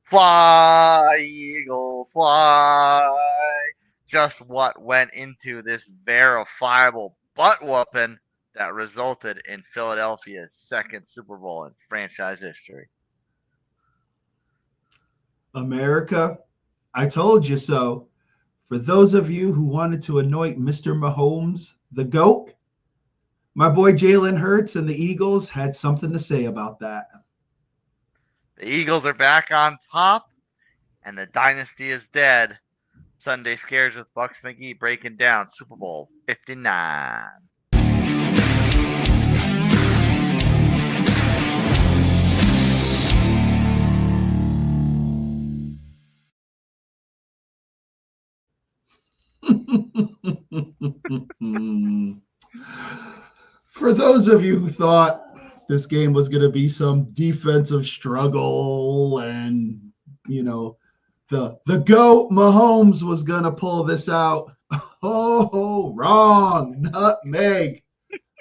Fly, Eagles, fly. Just what went into this verifiable butt whooping that resulted in Philadelphia's second Super Bowl in franchise history. America, I told you so. For those of you who wanted to anoint Mr. Mahomes the GOAT, my boy Jalen Hurts and the Eagles had something to say about that. The Eagles are back on top, and the dynasty is dead. Sunday Scaries with Buccs McGee breaking down Super Bowl 59. For those of you who thought this game was going to be some defensive struggle and, you know, the GOAT Mahomes was going to pull this out, oh, wrong. Nutmeg.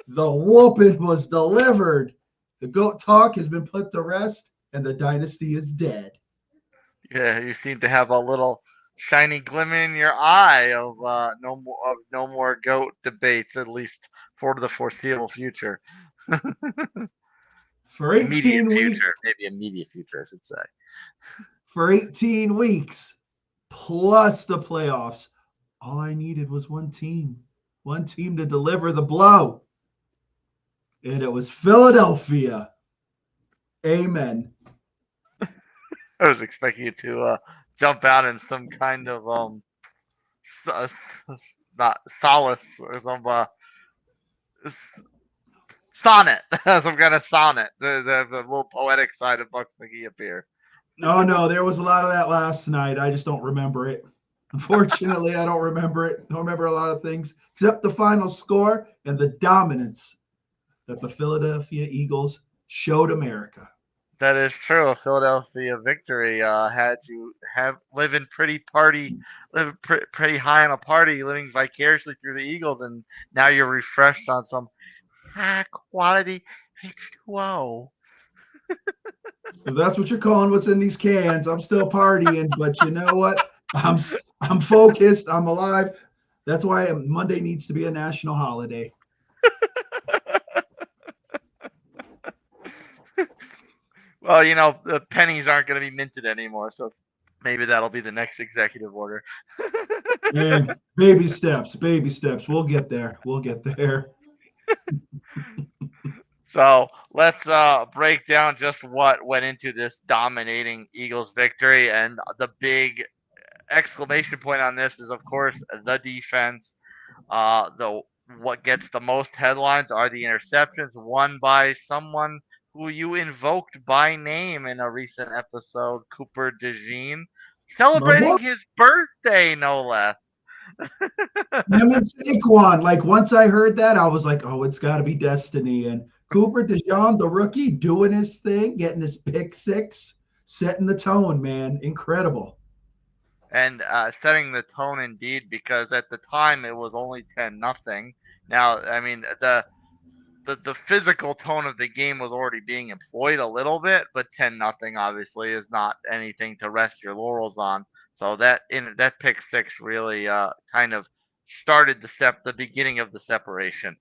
The whooping was delivered. The GOAT talk has been put to rest, and the dynasty is dead. Yeah, you seem to have a little shiny glimmer in your eye of no more goat debates, at least for the foreseeable future. For Immediate 18 weeks, future, maybe immediate future, I should say. for 18 weeks plus the playoffs, all I needed was one team to deliver the blow. And it was Philadelphia. Amen. I was expecting you to jump out in some kind of not solace or some sonnet, some kind of sonnet. The little poetic side of Bucks McGee appear. Oh no, there was a lot of that last night. I just don't remember it. Unfortunately, I don't remember it. Don't remember a lot of things except the final score and the dominance that the Philadelphia Eagles showed America. That is true. A Philadelphia victory had you have living pretty high on a party, living vicariously through the Eagles, and now you're refreshed on some high quality H2O. If that's what you're calling what's in these cans, I'm still partying. But you know what? I'm focused. I'm alive. That's why Monday needs to be a national holiday. Well, you know the pennies aren't going to be minted anymore, so maybe that'll be the next executive order. Baby steps, baby steps. We'll get there. We'll get there. So let's break down just what went into this dominating Eagles victory, and the big exclamation point on this is, of course, the defense. The what gets the most headlines are the interceptions won by someone who you invoked by name in a recent episode, Cooper DeJean, My boy, celebrating his birthday, no less. him and Saquon. Like once I heard that, I was like, oh, it's got to be destiny. And Cooper DeJean, the rookie, doing his thing, getting his pick six, setting the tone, man. Incredible. And setting the tone indeed, because at the time it was only 10-0. Now, I mean, the physical tone of the game was already being employed a little bit, but 10-0 obviously is not anything to rest your laurels on. So that pick six really kind of started the beginning of the separation.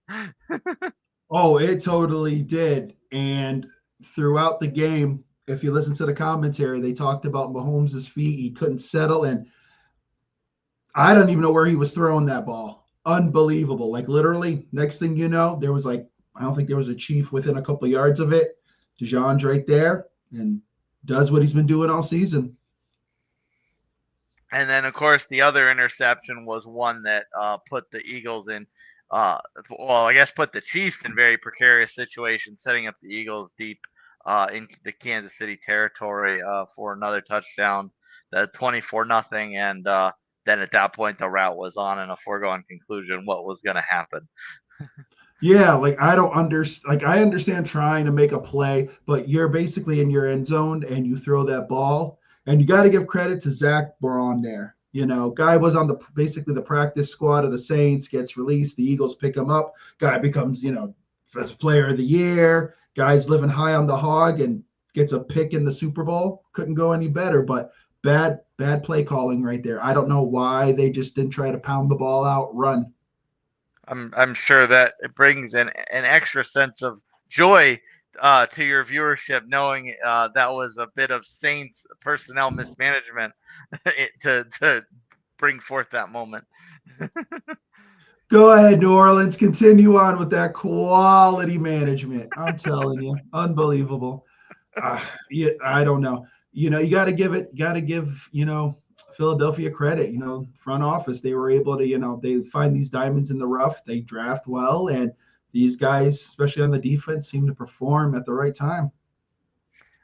Oh, it totally did. And throughout the game, if you listen to the commentary, they talked about Mahomes' feet. He couldn't settle. And I don't even know where he was throwing that ball. Unbelievable. Like literally, next thing you know, there was like, I don't think there was a Chief within a couple of yards of it. DeJean's right there and does what he's been doing all season. And then, of course, the other interception was one that put the Eagles in, uh, well, I guess put the Chiefs in very precarious situations, setting up the Eagles deep into the Kansas City territory for another touchdown, the 24-0, and then at that point the route was on and a foregone conclusion what was going to happen. Yeah, like I don't understand. Like I understand trying to make a play, but you're basically in your end zone and you throw that ball. And you got to give credit to Zach Braun there. You know, guy was on the basically the practice squad of the Saints, gets released. The Eagles pick him up. Guy becomes, first player of the year. Guy's living high on the hog, and gets a pick in the Super Bowl. Couldn't go any better, but bad play calling right there. I don't know why they just didn't try to pound the ball out, run. I'm sure that it brings an extra sense of joy to your viewership, knowing that was a bit of Saints personnel mismanagement to bring forth that moment. Go ahead, New Orleans. Continue on with that quality management. I'm telling you, unbelievable. Yeah, I don't know. You got to give Philadelphia credit. Front office, they were able to, they find these diamonds in the rough. They draft well, and these guys, especially on the defense, seem to perform at the right time.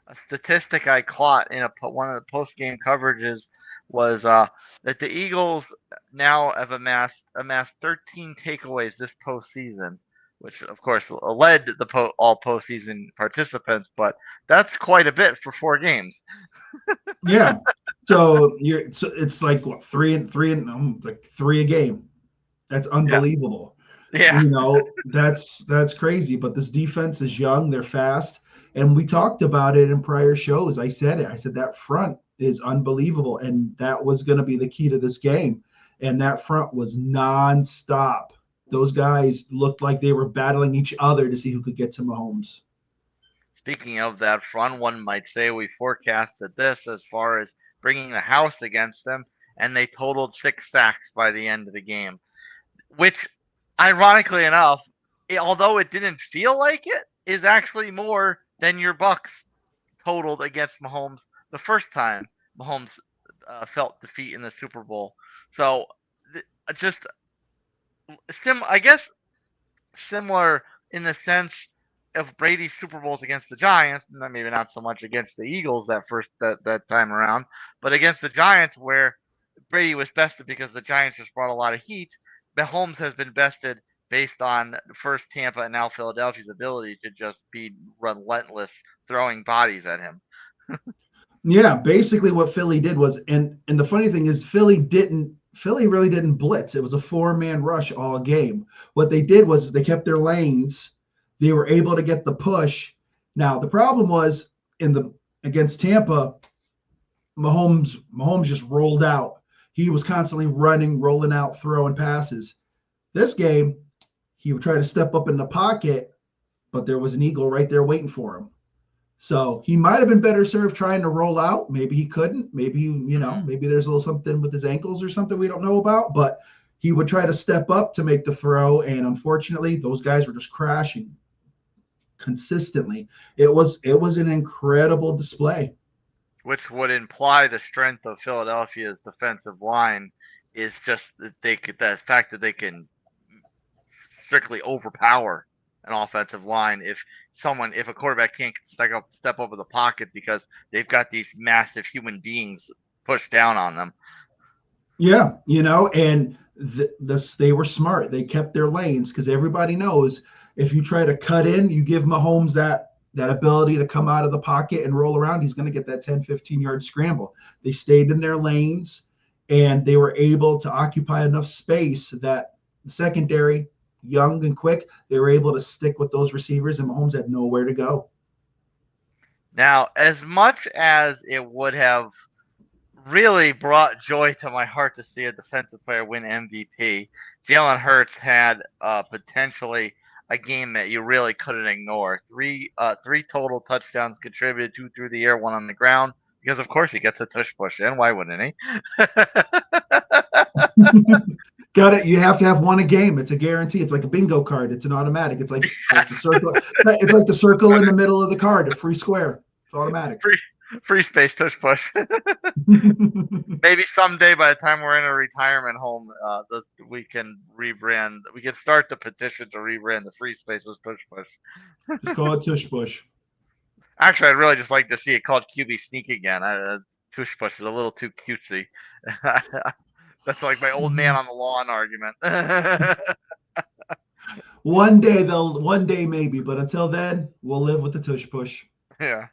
A statistic I caught in one of the post game coverages was that the Eagles now have amassed 13 takeaways this postseason, which of course led the all postseason participants, but that's quite a bit for 4 games. Yeah. So it's like what, like three a game. That's Yeah, unbelievable. yeah. That's crazy. But this defense is young, they're fast, and we talked about it in prior shows. I said it. I said that front is unbelievable, and that was going to be the key to this game. And that front was nonstop. Those guys looked like they were battling each other to see who could get to Mahomes. Speaking of that front, one might say we forecasted this as far as bringing the house against them, and they totaled 6 sacks by the end of the game, which, ironically enough, although it didn't feel like it, is actually more than your Bucks totaled against Mahomes the first time Mahomes felt defeat in the Super Bowl. So, just I guess similar in the sense of Brady's Super Bowls against the Giants, maybe not so much against the Eagles that time around, but against the Giants where Brady was bested because the Giants just brought a lot of heat. Mahomes has been bested based on first Tampa and now Philadelphia's ability to just be relentless throwing bodies at him. Yeah, basically what Philly did was, and the funny thing is, Philly really didn't blitz. It was a four-man rush all game. What they did was they kept their lanes. They were able to get the push. Now the problem was in the against Tampa, Mahomes just rolled out. He was constantly running, rolling out, throwing passes. This game, he would try to step up in the pocket, but there was an eagle right there waiting for him. So he might have been better served trying to roll out. Maybe he couldn't. Maybe, maybe there's a little something with his ankles or something we don't know about. But he would try to step up to make the throw. And unfortunately, those guys were just crashing consistently. It was an incredible display. Which would imply the strength of Philadelphia's defensive line is just that the fact that they can strictly overpower an offensive line if a quarterback can't step over the pocket because they've got these massive human beings pushed down on them. Yeah, and they were smart. They kept their lanes because everybody knows if you try to cut in, you give Mahomes that ability to come out of the pocket and roll around, he's going to get that 10, 15-yard scramble. They stayed in their lanes, and they were able to occupy enough space that the secondary, young and quick, they were able to stick with those receivers, and Mahomes had nowhere to go. Now, as much as it would have really brought joy to my heart to see a defensive player win MVP, Jalen Hurts had potentially a game that you really couldn't ignore. Three total touchdowns contributed, 2 through the air, 1 on the ground. Because of course he gets a tush push in. Why wouldn't he? Got it. You have to have one a game. It's a guarantee. It's like a bingo card. It's an automatic. It's like the circle. It's like the circle in the middle of the card, a free square. It's automatic. Free space tush push. Maybe someday, by the time we're in a retirement home, we can rebrand. We can start the petition to rebrand the free space as tush push. Just call it tush push. Actually, I'd really just like to see it called QB sneak again. Tush push is a little too cutesy. That's like my old man on the lawn argument. One day maybe, but until then, we'll live with the tush push. Yeah.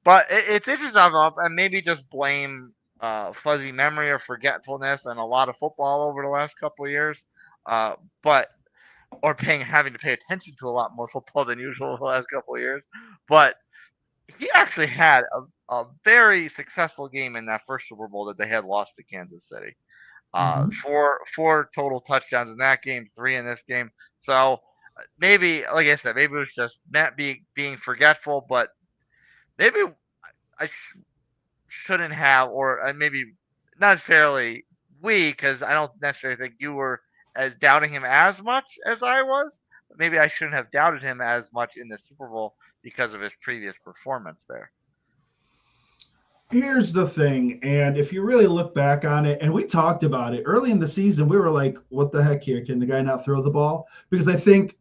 But it's interesting, and maybe just blame fuzzy memory or forgetfulness and a lot of football over the last couple of years. But or having to pay attention to a lot more football than usual the last couple of years. But he actually had a very successful game in that first Super Bowl that they had lost to Kansas City. Mhm. Four total touchdowns in that game, three in this game. So maybe, like I said, maybe it was just Matt being forgetful, but maybe I shouldn't have, or maybe not necessarily we, because I don't necessarily think you were as doubting him as much as I was. Maybe I shouldn't have doubted him as much in the Super Bowl because of his previous performance there. Here's the thing, and if you really look back on it, and we talked about it early in the season, we were like, what the heck here? Can the guy not throw the ball? Because I think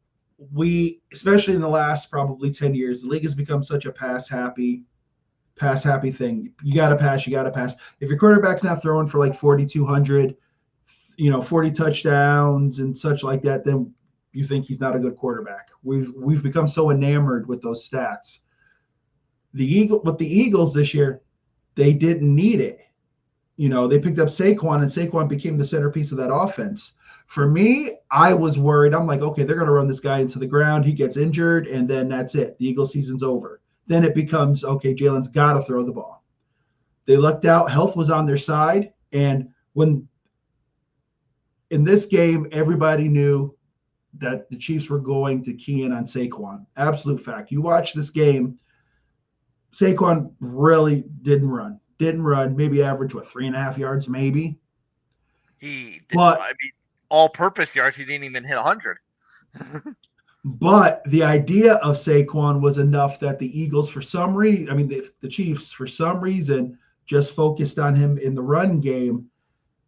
we, especially in the last probably 10 years, the league has become such a pass happy thing. You got to pass, you got to pass. If your quarterback's not throwing for like 4,200, 40 touchdowns and such like that, then you think he's not a good quarterback. We've become so enamored with those stats. With the Eagles this year, they didn't need it. They picked up Saquon, and Saquon became the centerpiece of that offense. For me, I was worried. I'm like, okay, they're going to run this guy into the ground. He gets injured, and then that's it. The Eagles season's over. Then it becomes, okay, Jalen's got to throw the ball. They lucked out. Health was on their side. And when in this game, everybody knew that the Chiefs were going to key in on Saquon. Absolute fact. You watch this game, Saquon really didn't run. Didn't run, maybe average, 3.5 yards, maybe. I But mean, all-purpose yards, he didn't even hit 100. But the idea of Saquon was enough that the Eagles, for some reason, I mean, the Chiefs, for some reason, just focused on him in the run game.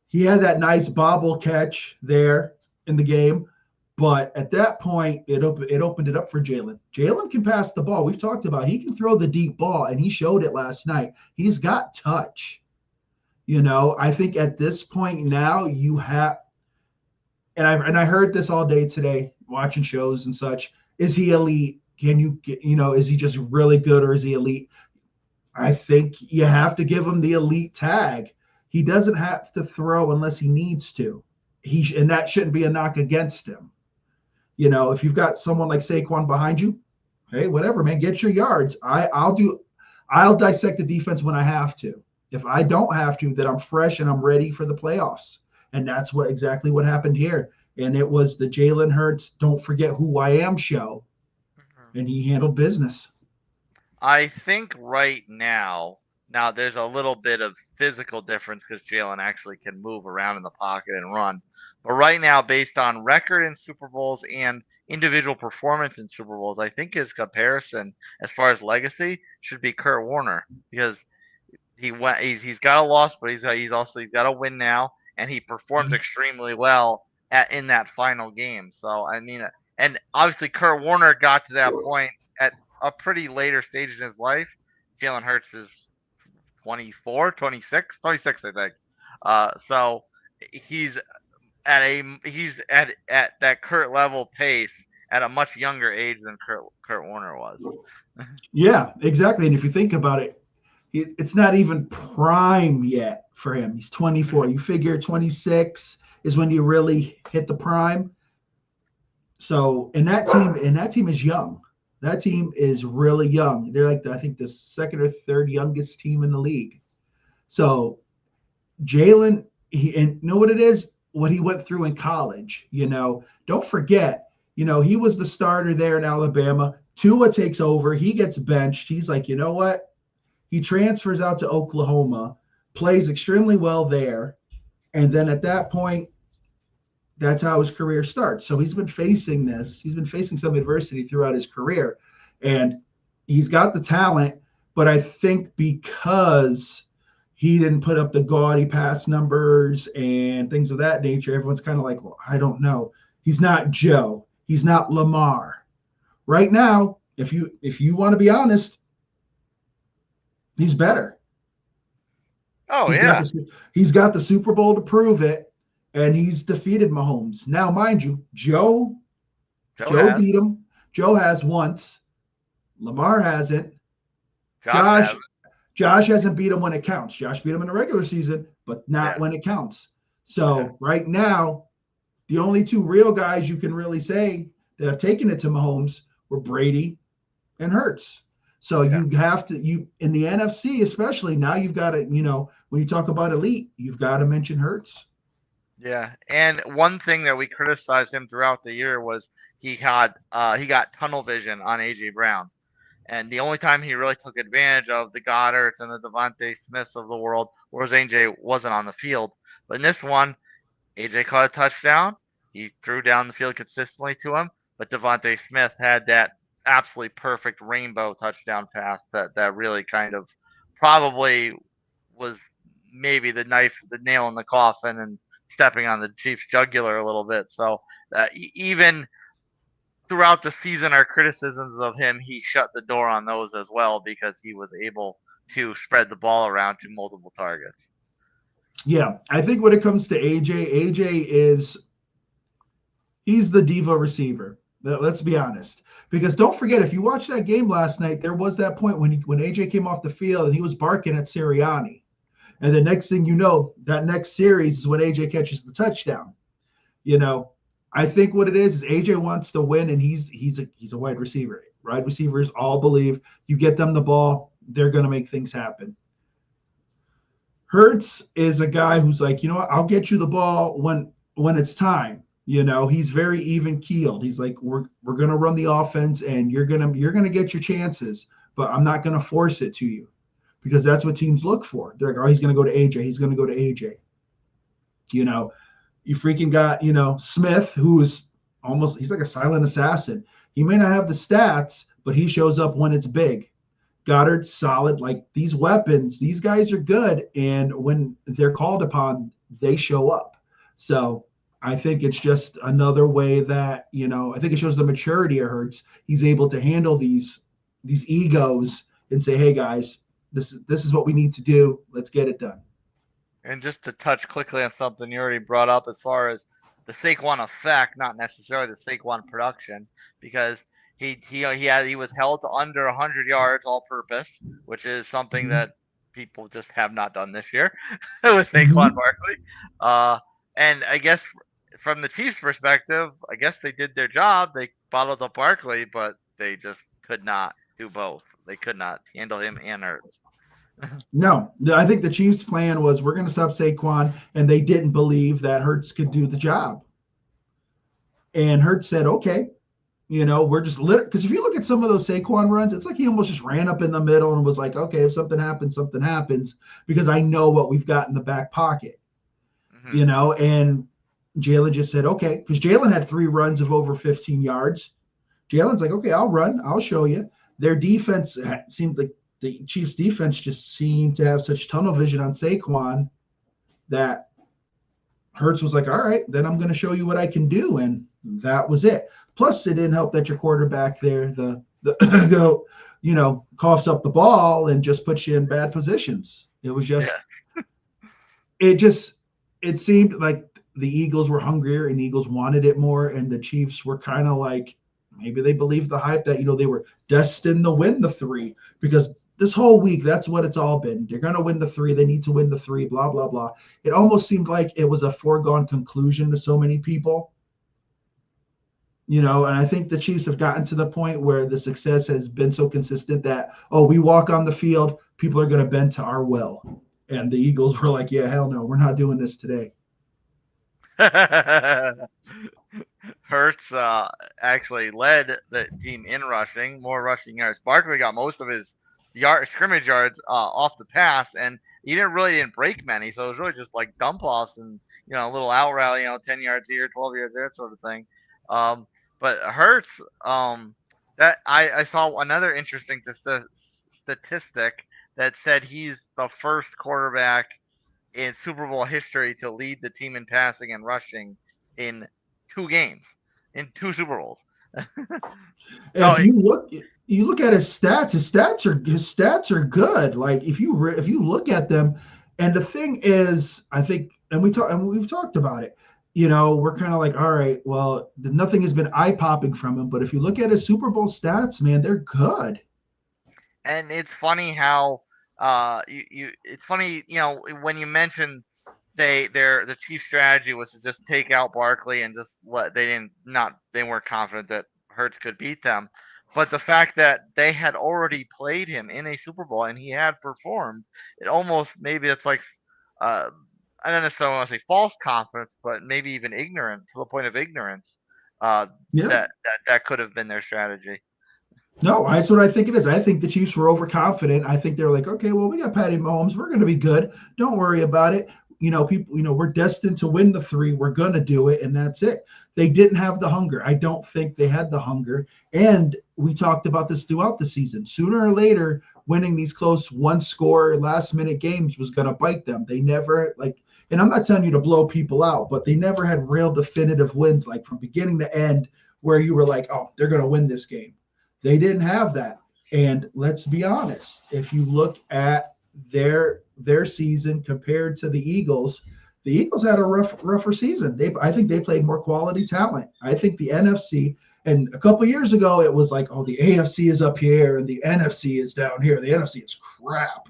He had that nice bobble catch there in the game. But at that point, it opened it up for Jalen. Jalen can pass the ball. We've talked about he can throw the deep ball, and he showed it last night. He's got touch. I think at this point now you have, and I heard this all day today, watching shows and such. Is he elite? Can you get, is he just really good or is he elite? I think you have to give him the elite tag. He doesn't have to throw unless he needs to. And that shouldn't be a knock against him. If you've got someone like Saquon behind you, hey, whatever, man, get your yards. I'll dissect the defense when I have to. If I don't have to, then I'm fresh and I'm ready for the playoffs. And that's exactly what happened here. And it was the Jalen Hurts, don't forget who I am show. And he handled business. I think right now there's a little bit of physical difference because Jalen actually can move around in the pocket and run. But right now, based on record in Super Bowls and individual performance in Super Bowls, I think his comparison as far as legacy should be Kurt Warner because he's got a loss, but he's got a win now, and he performs extremely well in that final game. So I mean, and obviously Kurt Warner got to that point at a pretty later stage in his life. Jalen Hurts is 24, 26, 26, I think. So he's he's at that Kurt level pace at a much younger age than Kurt Warner was. Yeah, exactly. And if you think about it, it's not even prime yet for him. He's 24. You figure 26 is when you really hit the prime. So, and that team is young. That team is really young. They're like I think the second or third youngest team in the league. So Jalen, and you know what it is? What he went through in college. Don't forget, he was the starter there in Alabama. Tua takes over. He gets benched. He's like, you know what? He transfers out to Oklahoma, plays extremely well there. And then at that point, that's how his career starts. So he's been facing this. He's been facing some adversity throughout his career. And he's got the talent, but I think because he didn't put up the gaudy pass numbers and things of that nature, everyone's kind of like, well, I don't know. He's not Joe. He's not Lamar. Right now, if you want to be honest, he's better. Oh He's got yeah, the Super Bowl to prove it, and he's defeated Mahomes. Now, mind you, Joe Joe Joe has. beat him. Joe has once. Lamar hasn't. Josh Josh has. Josh hasn't beat him when it counts. Josh beat him in the regular season, but not Yeah. when it counts. So right now, the only two real guys you can really say that have taken it to Mahomes were Brady and Hurts. So Yeah. you have to, you in the NFC especially, now you've got to, when you talk about elite, you've got to mention Hurts. Yeah, and one thing that we criticized him throughout the year was he got tunnel vision on AJ Brown, and the only time he really took advantage of the Goddards and the Devontae Smiths of the world was AJ wasn't on the field. But in this one, AJ caught a touchdown. He threw down the field consistently to him, but Devontae Smith had that absolutely perfect rainbow touchdown pass that really kind of probably was maybe the nail in the coffin, and stepping on the Chiefs' jugular a little bit. So even throughout the season, our criticisms of him, he shut the door on those as well because he was able to spread the ball around to multiple targets. Yeah, I think when it comes to AJ is he's the diva receiver. Let's be honest, because don't forget, if you watched that game last night, there was that point when AJ came off the field and he was barking at Sirianni, and the next thing you know, that next series is when AJ catches the touchdown. You know, I think what it is AJ wants to win, and he's a wide receiver. Wide receivers all believe you get them the ball, they're going to make things happen. Hurts is a guy who's like, you know what, I'll get you the ball when it's time. He's very even keeled. He's like, we're gonna run the offense, and you're gonna get your chances, but I'm not gonna force it to you because that's what teams look for. They're like, oh, he's gonna go to AJ. He's gonna go to AJ. You know, you freaking got Smith, who's he's like a silent assassin. He may not have the stats, but he shows up when it's big. Goddard's solid. Like these weapons, these guys are good, and when they're called upon, they show up. So I think it's just another way that I think it shows the maturity of Hurts. He's able to handle these egos and say, "Hey guys, this is what we need to do. Let's get it done." And just to touch quickly on something you already brought up as far as the Saquon effect, not necessarily the Saquon production, because he was held to under 100 yards all purpose, which is something Mm-hmm. that people just have not done this year with Saquon Mm-hmm. Barkley. Uh, and I guess from the Chiefs' perspective, I guess they did their job. They bottled up Barkley, but they just could not do both. They could not handle him and Hurts. No, I think the Chiefs' plan was we're going to stop Saquon, and they didn't believe that Hurts could do the job. And Hurts said, "Okay, we're just lit." Because if you look at some of those Saquon runs, it's like he almost just ran up in the middle and was like, "Okay, if something happens, something happens," because I know what we've got in the back pocket. Mm-hmm. And Jalen just said, "Okay," because Jalen had 3 runs of over 15 yards. Jalen's like, "Okay, I'll run. I'll show you." Their defense seemed like the Chiefs' defense just seemed to have such tunnel vision on Saquon that Hurts was like, "All right, then I'm going to show you what I can do," and that was it. Plus, it didn't help that your quarterback there, the coughs up the ball and just puts you in bad positions. It was Yeah. just, it just, it seemed like the Eagles were hungrier and Eagles wanted it more, and the Chiefs were kind of like maybe they believed the hype that they were destined to win the 3 because this whole week that's what it's all been. They're going to win the 3. They need to win the 3. Blah blah blah. It almost seemed like it was a foregone conclusion to so many people. And I think the Chiefs have gotten to the point where the success has been so consistent that, oh, we walk on the field, people are going to bend to our will. And the Eagles were like, yeah, hell no, we're not doing this today. Hurts actually led the team in rushing, more rushing yards. Barkley got most of his scrimmage yards off the pass, and he didn't break many, so it was really just like dump offs and a little out rally, 10 yards here, 12 yards there, sort of thing. Um, but Hurts, that I saw another interesting statistic that said he's the first quarterback in Super Bowl history to lead the team in passing and rushing in 2 games, in 2 Super Bowls. So If you look at his stats are good. Like if you look at them, and the thing is, I think, and we've talked about it. We're kind of like, all right, well, nothing has been eye popping from him, but if you look at his Super Bowl stats, man, they're good. and it's funny how it's funny when you mention the chief strategy was to just take out Barkley and just let they weren't confident that Hurts could beat them. But the fact that they had already played him in a Super Bowl and he had performed, it almost maybe it's like uh, I don't necessarily want to say false confidence, but maybe even ignorant to the point of ignorance. Uh, Yeah. that could have been their strategy. No, that's what I think it is. I think the Chiefs were overconfident. I think they're like, okay, well, we got Patty Mahomes. We're going to be good. Don't worry about it. People, we're destined to win the three. We're going to do it. And that's it. They didn't have the hunger. I don't think they had the hunger. And we talked about this throughout the season. Sooner or later, winning these close one score, last minute games was going to bite them. They never, and I'm not telling you to blow people out, but they never had real definitive wins, like from beginning to end, where you were like, oh, they're going to win this game. They didn't have that. And let's be honest, if you look at their season compared to the Eagles had a rougher season. I think they played more quality talent. I think the NFC, and a couple years ago it was like, oh, the AFC is up here and the NFC is down here. The NFC is crap,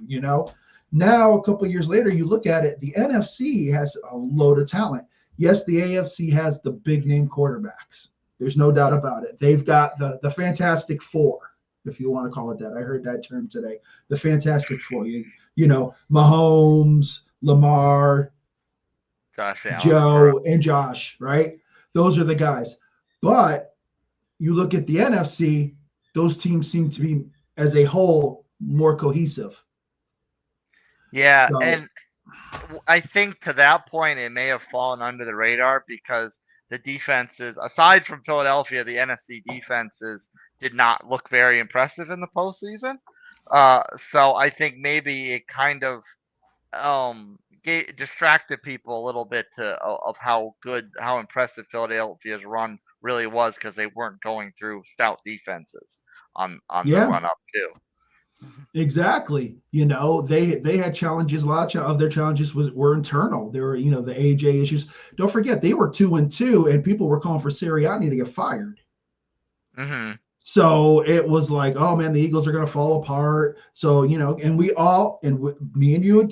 Now a couple years later, you look at it, the NFC has a load of talent. Yes, the AFC has the big name quarterbacks. There's no doubt about it. They've got the Fantastic Four, if you want to call it that. I heard that term today. The Fantastic Four. Mahomes, Lamar, Josh Allen, Joe, and Josh, right? Those are the guys. But you look at the NFC, those teams seem to be, as a whole, more cohesive. Yeah, and I think to that point it may have fallen under the radar because the defenses, aside from Philadelphia, the NFC defenses did not look very impressive in the postseason. So I think maybe it kind of distracted people a little bit of how impressive Philadelphia's run really was because they weren't going through stout defenses on the run up too. Exactly. They had challenges. A lot of their challenges were internal. There were, the AJ issues. Don't forget, they were 2-2, and people were calling for Sirianni to get fired. Mm-hmm. So it was like, oh man, the Eagles are going to fall apart. So and we all, and me and you,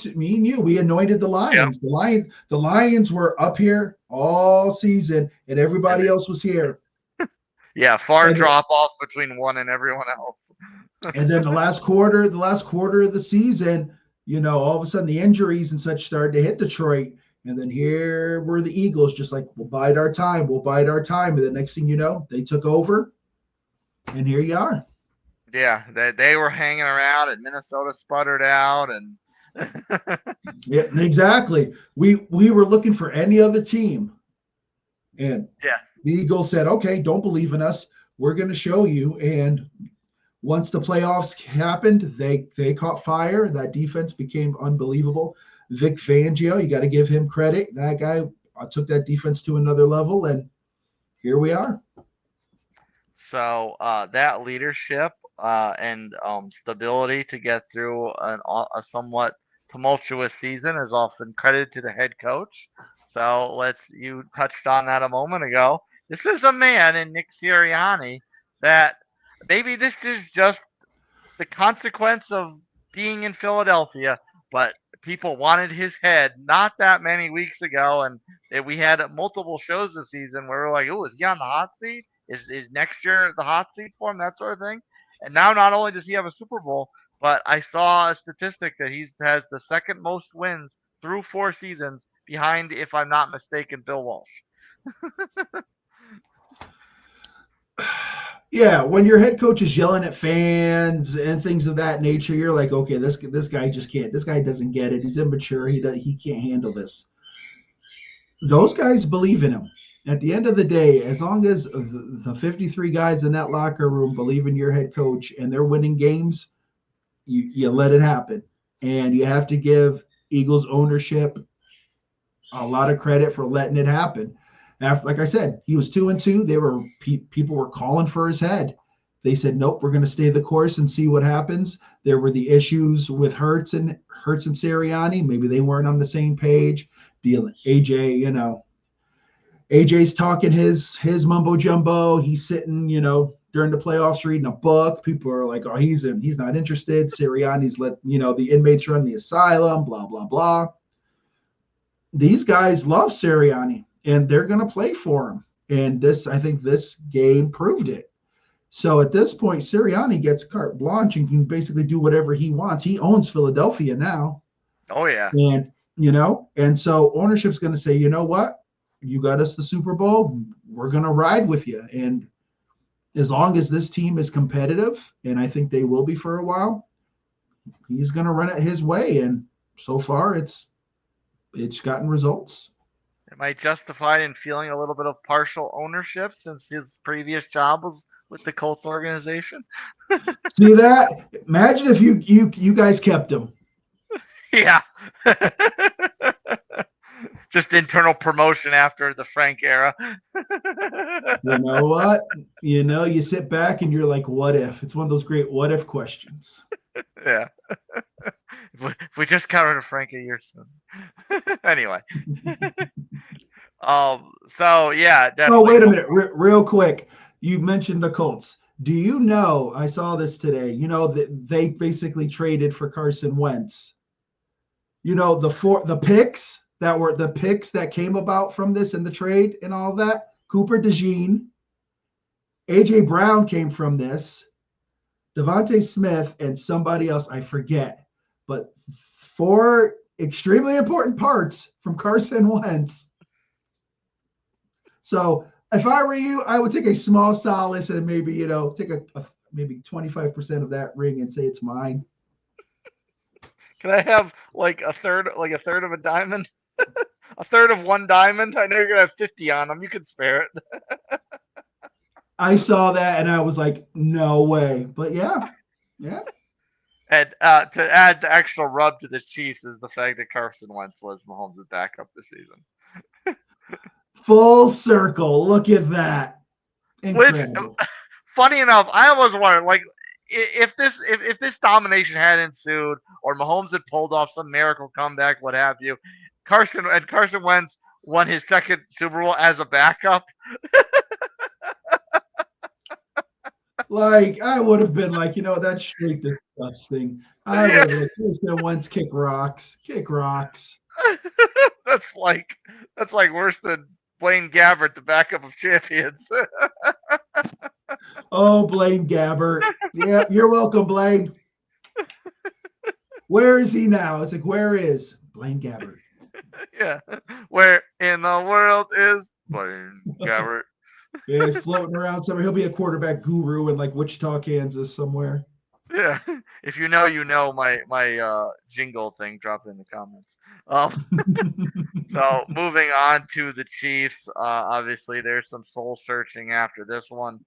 we anointed the Lions. Yep. The Lions were up here all season, and everybody else was here. Yeah, far drop off between one and everyone else. And then the last quarter of the season, all of a sudden the injuries and such started to hit Detroit. And then here were the Eagles, just like, we'll bide our time. And the next thing you know, they took over. And here you are. Yeah, they were hanging around, and Minnesota sputtered out, and yeah, exactly. We were looking for any other team, and the Eagles said, "Okay, don't believe in us. We're going to show you." And once the playoffs happened, they caught fire. That defense became unbelievable. Vic Fangio, you got to give him credit. That guy took that defense to another level, and here we are. So that leadership and stability to get through a somewhat tumultuous season is often credited to the head coach. So you touched on that a moment ago. This is a man in Nick Sirianni that maybe this is just the consequence of being in Philadelphia, but people wanted his head not that many weeks ago, and we had multiple shows this season where we're like, "Oh, is he on the hot seat? Is next year the hot seat for him?" That sort of thing. And now, not only does he have a Super Bowl, but I saw a statistic that he has the second most wins through 4 seasons, behind, if I'm not mistaken, Bill Walsh. Yeah, when your head coach is yelling at fans and things of that nature, you're like, okay, this guy just can't. This guy doesn't get it. He's immature. He can't handle this. Those guys believe in him. At the end of the day, as long as the 53 guys in that locker room believe in your head coach and they're winning games, you let it happen. And you have to give Eagles ownership a lot of credit for letting it happen. After, like I said, he was 2-2. People were calling for his head. They said, nope, we're going to stay the course and see what happens. There were the issues with Hurts and Sirianni. Maybe they weren't on the same page. Dealing AJ, AJ's talking his mumbo jumbo. He's sitting, during the playoffs reading a book. People are like, oh, he's not interested. Sirianni's let the inmates run the asylum. Blah blah blah. These guys love Sirianni, and they're going to play for him. And I think this game proved it. So at this point, Sirianni gets carte blanche and can basically do whatever he wants. He owns Philadelphia now. Oh yeah. And, and so ownership's going to say, you know what? You got us the Super Bowl. We're going to ride with you. And as long as this team is competitive, and I think they will be for a while, he's going to run it his way. And so far, it's gotten results. Am I justified in feeling a little bit of partial ownership since his previous job was with the Colts organization? See that? Imagine if you guys kept him. Yeah. Just internal promotion after the Frank era. You know what? You sit back and you're like, what if? It's one of those great what if questions. Yeah. If we just got rid of Frank a year soon. Anyway. So yeah, definitely. Oh, wait a minute, real quick. You mentioned the Colts. Do you know? I saw this today. That they basically traded for Carson Wentz. The picks that came about from this and the trade and all of that. Cooper DeJean, AJ Brown came from this. Devontae Smith and somebody else, I forget. But 4 extremely important parts from Carson Wentz. So if I were you, I would take a small solace and maybe, take a maybe 25% of that ring and say it's mine. Can I have like a third of a diamond? A third of one diamond? I know you're gonna have 50 on them. You can spare it. I saw that and I was like, no way. But yeah. And to add the extra rub to the Chiefs is the fact that Carson Wentz was Mahomes' backup this season. Full circle. Look at that. Incredible. Which, funny enough, I almost wondered, like, if this domination had ensued, or Mahomes had pulled off some miracle comeback, what have you, Carson Wentz won his second Super Bowl as a backup. Like, I would have been like, that's straight disgusting. I would have like, Carson Wentz kick rocks. That's like worse than Blaine Gabbert, the backup of champions. Oh, Blaine Gabbert. Yeah, you're welcome, Blaine. Where is he now? It's like, where is Blaine Gabbert? Yeah. Where in the world is Blaine Gabbert? Yeah, he's floating around somewhere. He'll be a quarterback guru in like Wichita, Kansas somewhere. Yeah. If you know my jingle thing, drop it in the comments. So moving on to the Chiefs, obviously there's some soul searching after this one,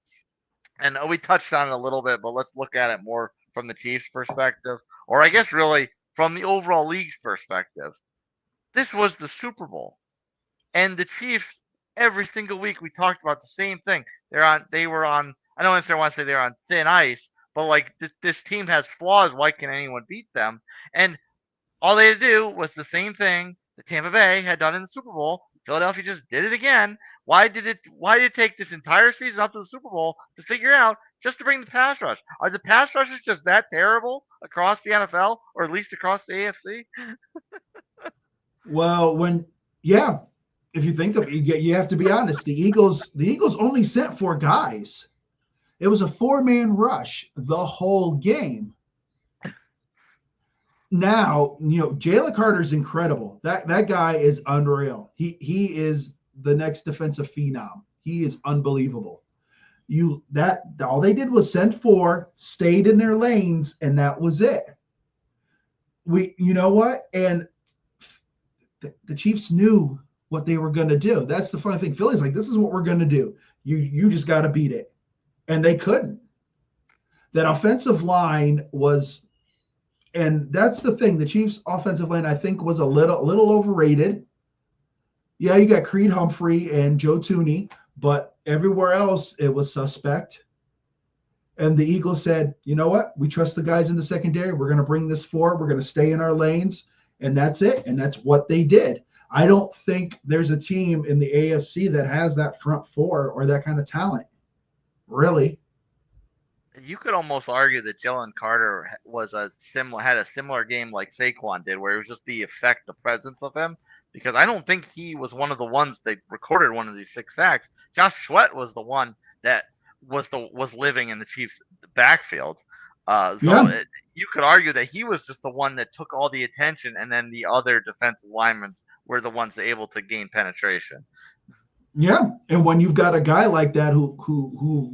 and we touched on it a little bit, but let's look at it more from the Chiefs' perspective, or I guess really from the overall league's perspective. This was the Super Bowl, and the Chiefs every single week we talked about the same thing. They were on. I don't necessarily want to say they're on thin ice, but like this team has flaws. Why can anyone beat them? And all they had to do was the same thing that Tampa Bay had done in the Super Bowl. Philadelphia just did it again. Why did it take this entire season up to the Super Bowl to figure out just to bring the pass rush? Are the pass rushes just that terrible across the NFL, or at least across the AFC? Well, if you think of it, you have to be honest. The Eagles only sent 4 guys. It was a 4-man rush the whole game. Now, Jalen Carter's incredible. That guy is unreal. He is the next defensive phenom. He is unbelievable. All they did was send 4, stayed in their lanes, and that was it. You know what? And the Chiefs knew what they were going to do. That's the funny thing. Philly's like, this is what we're going to do. You just got to beat it. And they couldn't. That offensive line was, and that's the thing. The Chiefs' offensive line, I think, was a little overrated. Yeah, you got Creed Humphrey and Joe Thuney, but everywhere else it was suspect. And the Eagles said, you know what? We trust the guys in the secondary. We're going to bring this forward. We're going to stay in our lanes. And that's it. And that's what they did. I don't think there's a team in the AFC that has that front 4 or that kind of talent. Really. You could almost argue that Jalen Carter had a similar game like Saquon did, where it was just the effect, the presence of him. Because I don't think he was one of the ones that recorded one of these 6 sacks. Josh Sweat was the one that was living in the Chiefs' backfield. Yeah, You could argue that he was just the one that took all the attention, and then the other defensive linemen were the ones able to gain penetration. yeah. And when you've got a guy like that who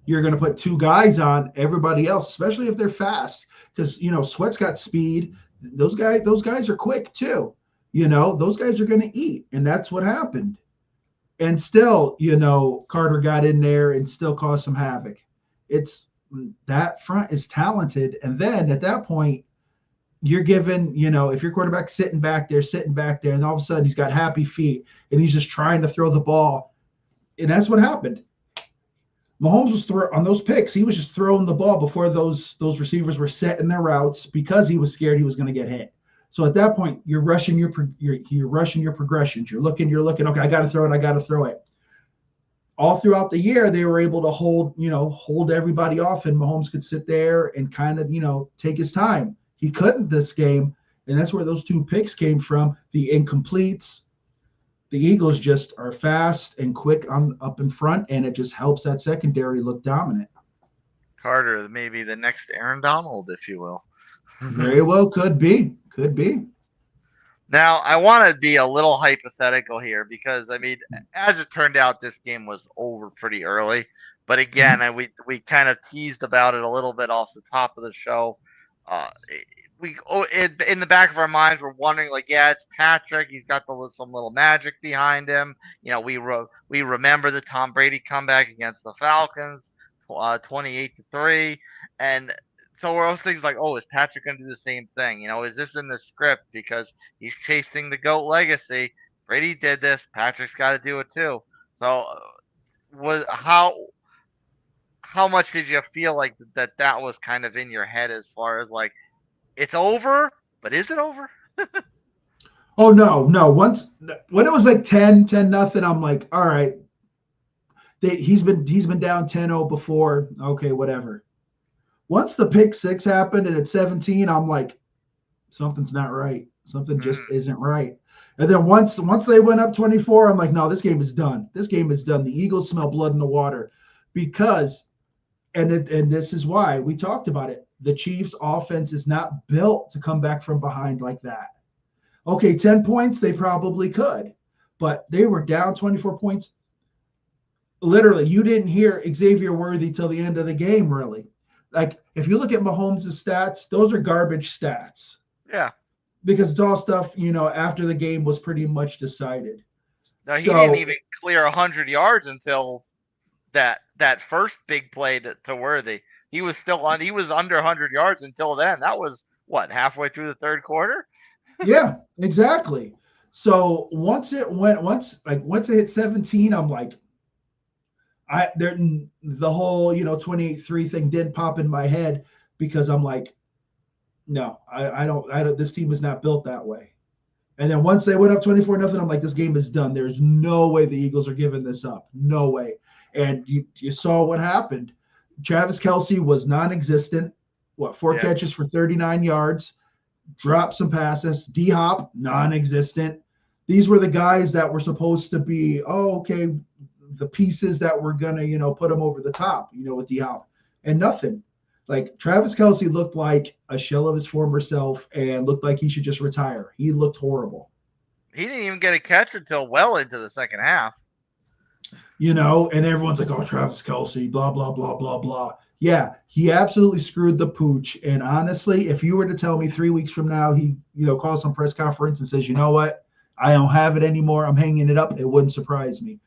you're going to put two guys on everybody else, especially if they're fast, because Sweat's got speed. Those guys are quick too. Those guys are going to eat, and that's what happened. And still, Carter got in there and still caused some havoc. It's that front is talented, and then at that point, you're given, if your quarterback's sitting back there, and all of a sudden he's got happy feet and he's just trying to throw the ball, and that's what happened. Mahomes was on those picks. He was just throwing the ball before those receivers were set in their routes because he was scared he was going to get hit. So at that point, you're rushing you're rushing your progressions. You're looking. Okay, I got to throw it. I got to throw it. All throughout the year, they were able to hold everybody off, and Mahomes could sit there and kind of take his time. He couldn't this game, and that's where those two picks came from. The incompletes. The Eagles just are fast and quick up in front, and it just helps that secondary look dominant. Carter, maybe the next Aaron Donald, if you will. Very well could be. Could be. Now, I want to be a little hypothetical here because, I mean, as it turned out, this game was over pretty early. But again, we kind of teased about it a little bit off the top of the show. Uh, in the back of our minds, we're wondering, like, yeah, it's Patrick. He's got some little magic behind him. We remember the Tom Brady comeback against the Falcons, 28-3, and so we're always things like, oh, is Patrick going to do the same thing? Is this in the script because he's chasing the GOAT legacy? Brady did this. Patrick's got to do it too. So, was how much did you feel like that was kind of in your head as far as like it's over, but is it over? Oh no. Once when it was like 10 nothing, I'm like, all right. He's been down 10-0 before. Okay, whatever. Once the pick six happened and at 17, I'm like, something's not right. Something just isn't right. And then once they went up 24, I'm like, no, this game is done. This game is done. The Eagles smell blood in the water because, and this is why we talked about it. The Chiefs' offense is not built to come back from behind like that. Okay, 10 points, they probably could, but they were down 24 points. Literally, you didn't hear Xavier Worthy till the end of the game, really. Like, if you look at Mahomes' stats, those are garbage stats. Yeah. Because it's all stuff, after the game was pretty much decided. No, he didn't even clear 100 yards until that first big play to Worthy. He was under 100 yards until then. That was what, halfway through the third quarter? Yeah, exactly. So once it hit 17, I'm like, the whole 28-3 thing didn't pop in my head because I'm like, no, I don't. This team is not built that way. And then once they went up 24-0, I'm like, this game is done. There's no way the Eagles are giving this up. No way. And you saw what happened. Travis Kelce was non-existent. Four catches for 39 yards, dropped some passes. D-Hop, non-existent. These were the guys that were supposed to be, the pieces that were going to, put them over the top, with D-Hop. And nothing. Like, Travis Kelce looked like a shell of his former self and looked like he should just retire. He looked horrible. He didn't even get a catch until well into the second half. And everyone's like, oh, Travis Kelce, blah, blah, blah, blah, blah. Yeah, he absolutely screwed the pooch. And honestly, if you were to tell me 3 weeks from now, he, calls some press conference and says, you know what? I don't have it anymore. I'm hanging it up. It wouldn't surprise me.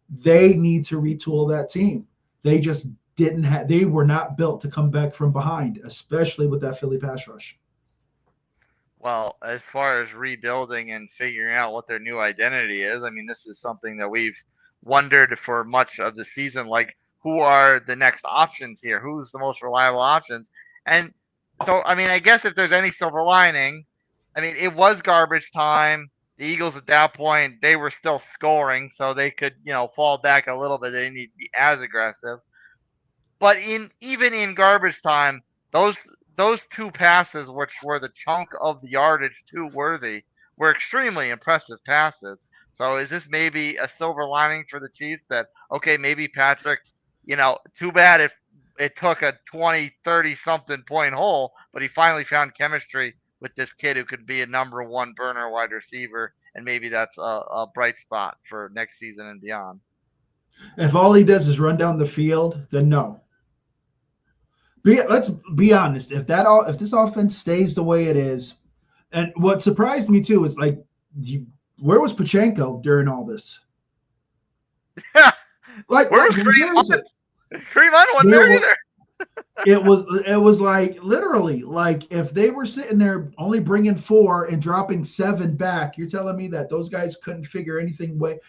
They need to retool that team. They just they were not built to come back from behind, especially with that Philly pass rush. Well, as far as rebuilding and figuring out what their new identity is, I mean, this is something that we've wondered for much of the season. Like, who are the next options here? Who's the most reliable options? And so, I mean, I guess if there's any silver lining, I mean, it was garbage time. The Eagles at that point, they were still scoring, so they could, fall back a little bit. They didn't need to be as aggressive. But even in garbage time, those two passes, which were the chunk of the yardage to Worthy, were extremely impressive passes. So is this maybe a silver lining for the Chiefs that, okay, maybe Patrick too bad if it took a 20, 30 something point hole, but he finally found chemistry with this kid who could be a number one burner wide receiver, and maybe that's a bright spot for next season and beyond. If all he does is run down the field, then no. Let's be honest. If this offense stays the way it is, and what surprised me too is like, where was Pachenko during all this? Like Where was seriously, Kareem Hunt wasn't there either. It was like literally like if they were sitting there only bringing 4 and dropping 7 back, you're telling me that those guys couldn't figure anything way.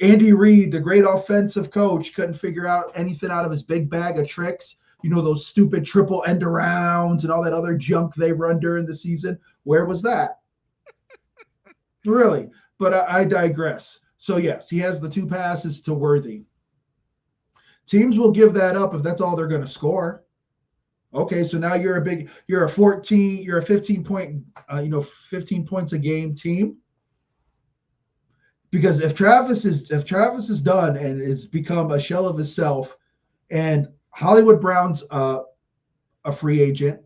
Andy Reid, the great offensive coach, couldn't figure out anything out of his big bag of tricks. Those stupid triple end arounds and all that other junk they run during the season. Where was that? Really? But I digress. So yes, he has the 2 passes to Worthy. Teams will give that up if that's all they're going to score. Okay, so now you're a 15 point, 15 points a game team. Because if Travis is done and has become a shell of himself, and Hollywood Brown's a free agent,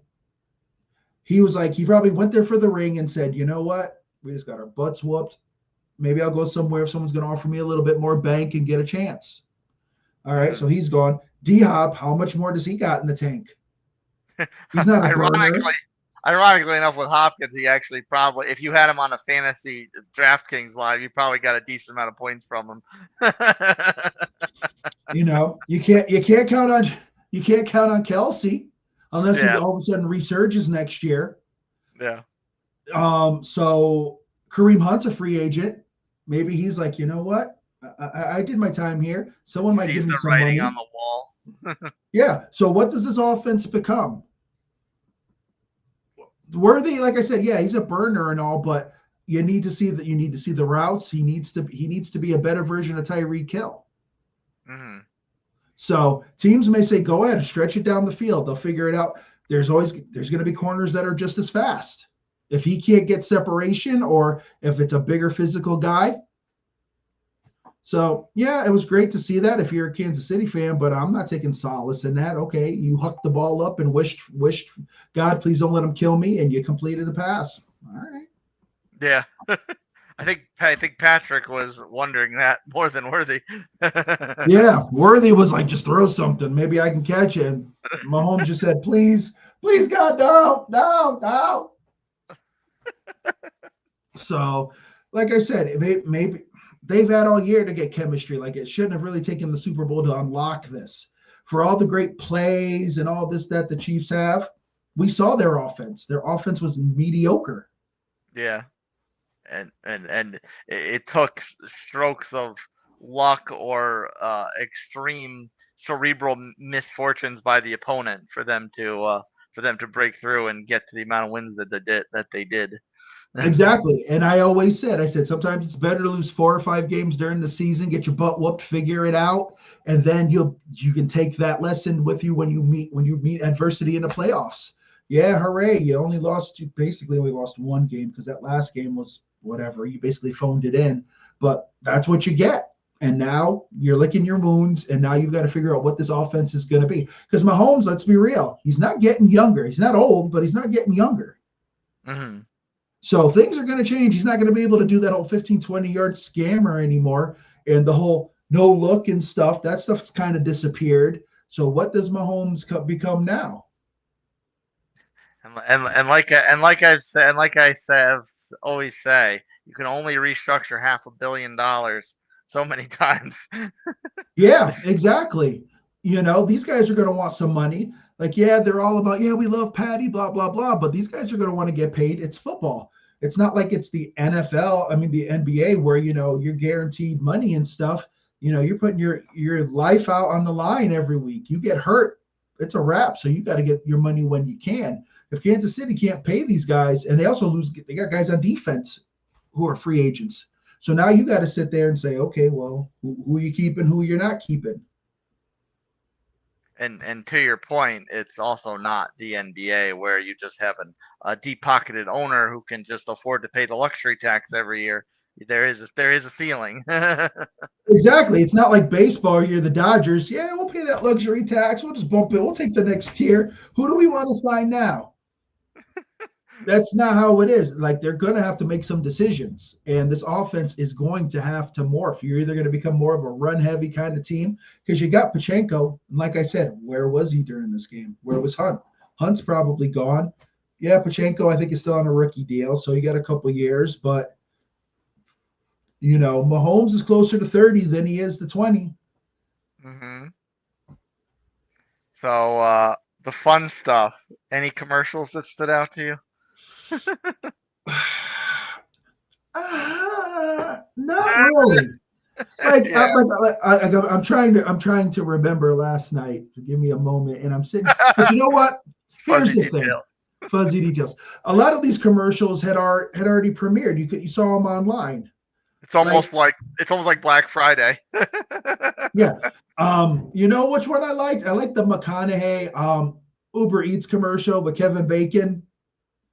he probably went there for the ring and said, you know what, we just got our butts whooped. Maybe I'll go somewhere if someone's going to offer me a little bit more bank and get a chance. All right, so he's gone. D-Hop, how much more does he got in the tank? He's not a burner. Ironically enough, with Hopkins, he actually probably, if you had him on a fantasy DraftKings live, you probably got a decent amount of points from him. You can't count on Kelsey unless he all of a sudden resurges next year. Yeah. So Kareem Hunt's a free agent. Maybe he's like, you know what? I did my time here. Someone might give me some money. On the wall. Yeah. So what does this offense become? Worthy, like I said, yeah, he's a burner and all, but you need to see the routes. He needs to be a better version of Tyreek Hill. Mm-hmm. So teams may say, go ahead, stretch it down the field. They'll figure it out. There's going to be corners that are just as fast. If he can't get separation or if it's a bigger physical guy. So, yeah, it was great to see that if you're a Kansas City fan, but I'm not taking solace in that. Okay, you hucked the ball up and wished, God, please don't let him kill me, and you completed the pass. All right. Yeah. I think Patrick was wondering that more than Worthy. Yeah, Worthy was like, just throw something. Maybe I can catch it. And Mahomes just said, please, God, no. So, like I said, maybe they've had all year to get chemistry. Like it shouldn't have really taken the Super Bowl to unlock this. For all the great plays and all this that the Chiefs have, we saw their offense. Their offense was mediocre. Yeah. And it took strokes of luck or extreme cerebral misfortunes by the opponent for them to break through and get to the amount of wins that they did. Exactly. And I said sometimes it's better to lose 4 or 5 games during the season, get your butt whooped, figure it out, and then you can take that lesson with you when you meet adversity in the playoffs. Yeah, hooray! You basically only lost 1 game because that last game was whatever. You basically phoned it in, but that's what you get. And now you're licking your wounds, and now you've got to figure out what this offense is going to be. Because Mahomes, let's be real, he's not getting younger. He's not old, but he's not getting younger. Mm-hmm. So things are going to change. He's not going to be able to do that whole 15, 20-yard scammer anymore. And the whole no look and stuff, that stuff's kind of disappeared. So what does Mahomes become now? And like I always say, you can only restructure $500 million so many times. Yeah, exactly. These guys are going to want some money. Like, yeah, they're all about, yeah, we love Patty, blah, blah, blah. But these guys are going to want to get paid. It's football. It's not like it's the NFL, the NBA, where, you're guaranteed money and stuff. You're putting your life out on the line every week. You get hurt, it's a wrap. So you got to get your money when you can. If Kansas City can't pay these guys, and they got guys on defense who are free agents. So now you got to sit there and say, okay, well, who are you keeping, who you're not keeping? And to your point, it's also not the NBA where you just have a deep-pocketed owner who can just afford to pay the luxury tax every year. there is a ceiling. Exactly. It's not like baseball. You're the Dodgers. Yeah, we'll pay that luxury tax. We'll just bump it. We'll take the next tier. Who do we want to sign now? That's not how it is. Like they're going to have to make some decisions, and this offense is going to have to morph. You're either going to become more of a run-heavy kind of team because you got Pachenko. Like I said, where was he during this game? Where was Hunt? Hunt's probably gone. Yeah, Pachenko, I think, is still on a rookie deal, so you got a couple years. But Mahomes is closer to 30 than he is to 20. hmm So the fun stuff. Any commercials that stood out to you? Not really. Like, Yeah, I'm trying to remember last night. So give me a moment, and I'm sitting. But you know what? Here's fuzzy the thing: detail. fuzzy details. A lot of these commercials had already premiered. You saw them online. It's Like, almost like Black Friday. yeah. You know which one I liked? I liked the McConaughey Uber Eats commercial with Kevin Bacon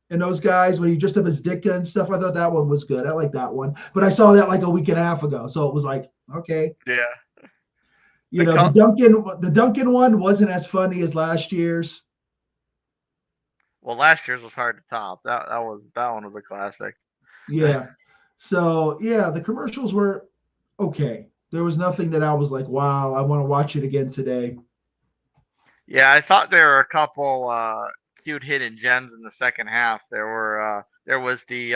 and those guys when he dressed up as Dicka and stuff. I thought that one was good. I like that one. But I saw that like a week and a half ago, so it was like, okay. Yeah. The Duncan one wasn't as funny as last year's. Well, last year's was hard to top. That one was a classic. Yeah. So yeah, the commercials were okay. There was nothing that I was like, wow, I want to watch it again today. Yeah, I thought there were a couple cute hidden gems in the second half. There was the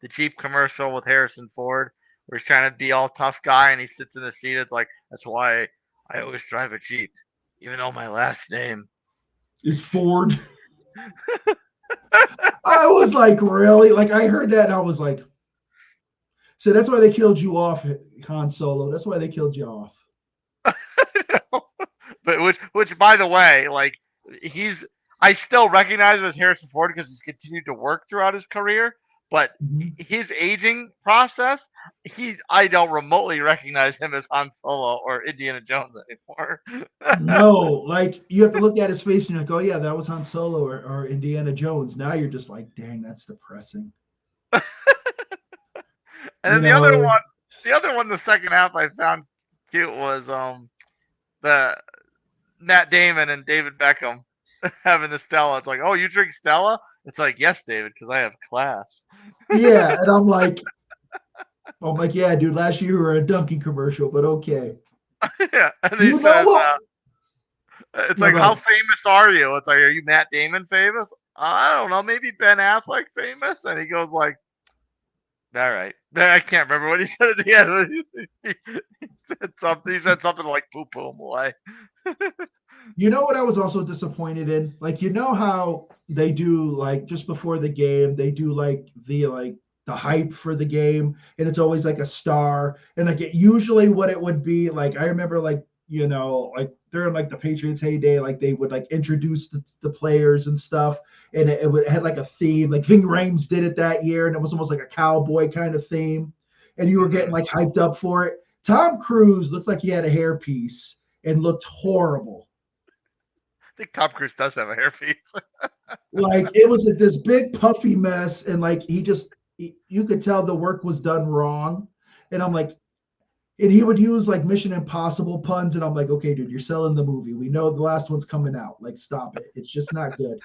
Jeep commercial with Harrison Ford where he's trying to be all tough guy and he sits in the seat. It's like that's why I always drive a Jeep, even though my last name. Is Ford. I was like, really? Like I heard that and I was like, so that's why they killed you off, Han Solo. That's why they killed you off. But which by the way, like he's I still recognize him as Harrison Ford because he's continued to work throughout his career. But Mm-hmm. his aging process, I don't remotely recognize him as Han Solo or Indiana Jones anymore. No, like you have to look at his face and you're like, oh yeah, that was Han Solo or Indiana Jones. Now you're just like, dang, that's depressing. And You then know, the other one, the second half I found cute was the Matt Damon and David Beckham having the Stella. It's like, oh, you drink Stella? It's like, yes, David, because I have class. yeah, and I'm like, yeah, dude. Last year you were a Dunkin' commercial, but okay. Yeah, and he You know says, what? it's No, like, go how ahead. famous are you? It's like, are you Matt Damon famous? I don't know, maybe Ben Affleck famous. And he goes like, all right. I can't remember what he said at the end. He said something. He said something like "poo poo away." You know what I was also disappointed in? Like, you know how they do like just before the game, they do like the hype for the game, and it's always like a star, and like usually what it would be like. I remember like during like the Patriots heyday, like they would like introduce the players and stuff, and it had like a theme. Like Ving Rhames did it that year, and it was almost like a cowboy kind of theme, and you were getting Hmm. like hyped up for it. Tom Cruise looked like he had a hairpiece and looked horrible. I think Tom Cruise does have a hairpiece. Like it was like this big puffy mess, and like you could tell the work was done wrong. And I'm like, and he would use like Mission Impossible puns, and I'm like, okay, dude, you're selling the movie. We know the last one's coming out. Like, stop it. It's just not good.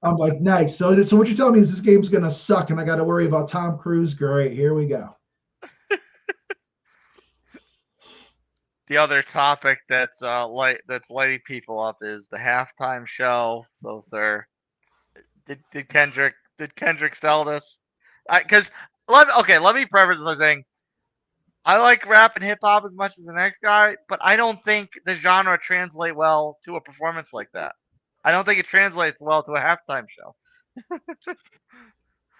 I'm like, nice. So what you're telling me is this game's gonna suck, and I got to worry about Tom Cruise. Great, here we go. The other topic that's lighting people up is the halftime show. So, sir, did Kendrick sell this? Because let me preface by saying I like rap and hip hop as much as the next guy, but I don't think the genre translate well to a performance like that. I don't think it translates well to a halftime show.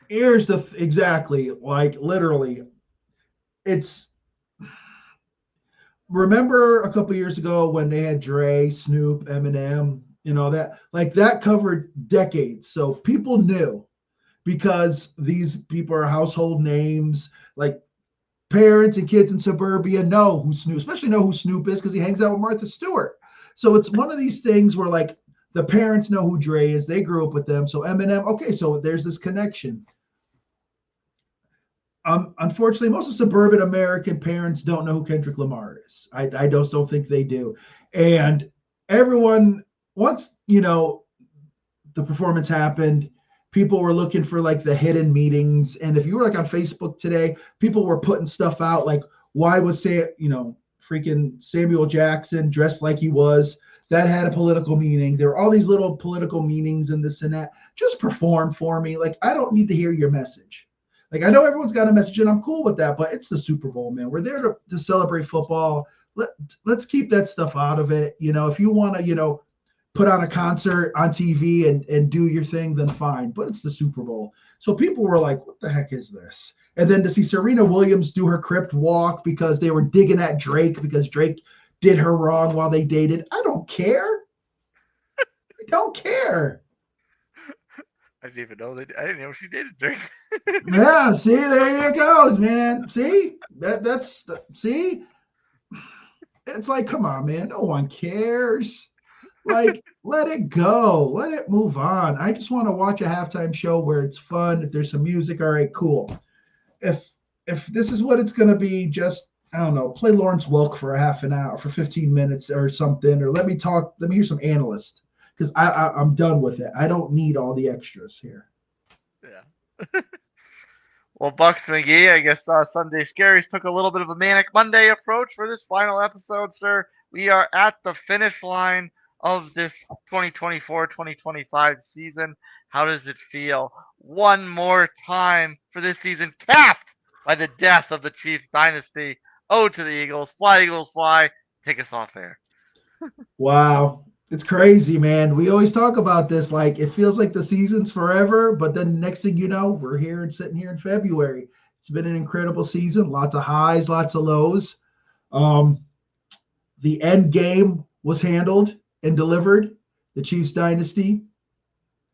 Here's exactly like literally, it's remember a couple years ago when they had Dre, Snoop, Eminem, that like that covered decades. So people knew because these people are household names. Like parents and kids in suburbia know who Snoop, especially know who Snoop is because he hangs out with Martha Stewart. So it's one of these things where like the parents know who Dre is, they grew up with them. So Eminem, okay, so there's this connection. Unfortunately, most of suburban American parents don't know who Kendrick Lamar is. I just don't think they do. And everyone, once, the performance happened, people were looking for like the hidden meetings. And if you were like on Facebook today, people were putting stuff out like, why was freaking Samuel Jackson dressed like he was? That had a political meaning. There were all these little political meanings and this and that. Just perform for me. Like, I don't need to hear your message. Like, I know everyone's got a message and I'm cool with that, but it's the Super Bowl, man. We're there to celebrate football. Let's keep that stuff out of it. If you want to, put on a concert on TV and do your thing, then fine. But it's the Super Bowl. So people were like, what the heck is this? And then to see Serena Williams do her crypt walk because they were digging at Drake because Drake did her wrong while they dated. I don't care. I don't care. I didn't even know that. I didn't know she dated Drake. Yeah, see, there you go, man. See? See? It's like, come on, man. No one cares. Like, let it go. Let it move on. I just want to watch a halftime show where it's fun. If there's some music, all right, cool. If this is what it's gonna be, just I don't know, play Lawrence Welk for a half an hour, for 15 minutes or something, or let me hear some analysts. Because I'm done with it. I don't need all the extras here. Yeah. Well, Bucks McGee, I guess Sunday Scaries took a little bit of a Manic Monday approach for this final episode, sir. We are at the finish line of this 2024-2025 season. How does it feel? One more time for this season, capped by the death of the Chiefs dynasty. Oh, to the Eagles. Fly, Eagles, fly. Take us off air. Wow. It's crazy, man. We always talk about this. Like, it feels like the season's forever, but then next thing you know, we're here and sitting here in February. It's been an incredible season. Lots of highs, lots of lows. The end game was handled and delivered. The Chiefs dynasty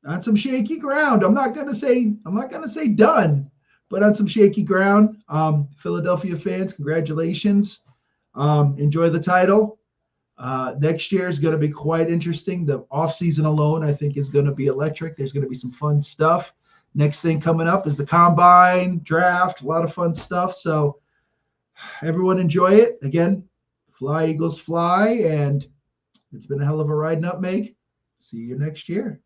on some shaky ground. I'm not gonna say done, but on some shaky ground. Philadelphia fans, congratulations. Enjoy the title. Next year is going to be quite interesting. The offseason alone, I think, is going to be electric. There's going to be some fun stuff. Next thing coming up is the combine, draft, a lot of fun stuff. So everyone enjoy it. Again, fly, Eagles, fly. And it's been a hell of a ride, Nutmeg. See you next year.